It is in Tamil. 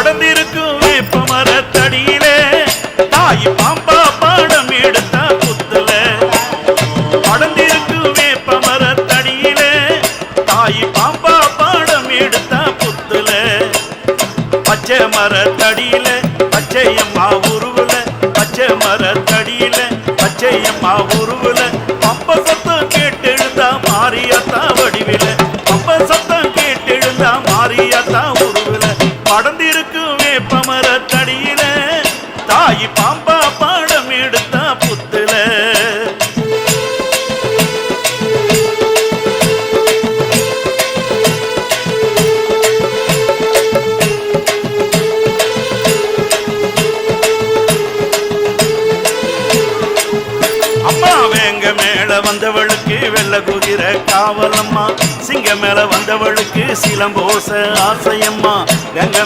படர்ந்திருக்கும் வேப்ப மரத்தடியிலே தாய் பாம்பா பாடம் எடுத்த புத்துல. படர்ந்திருக்கும் வேப்ப மரத்தடியிலே தாய் பாம்பா பாடம் எடுத்த புத்துல. பச்சை மரத்தடியில பச்சையம்மா உருவுல, பச்சை மரத்தடியில பச்சையம்மா உருவுல பம்ப சத்தம் கேட்டெழுந்தா மாரியாத்தா வடிவில. பம்ப சத்தம் கேட்டெழுந்தா மாரியாத்தா உருவுல. படர்ந்திருக்கும் வேப்ப மரத்தடியில தாய் பாம்பா பாடம் எடுத்த புத்துல. அம்மா வேங்க மேல வந்தவளுக்கு வெள்ள குதிர காவலம்மா. சிங்க மேல வந்தவளுக்கு சிலம்போச ஆசையம்மா. கங்க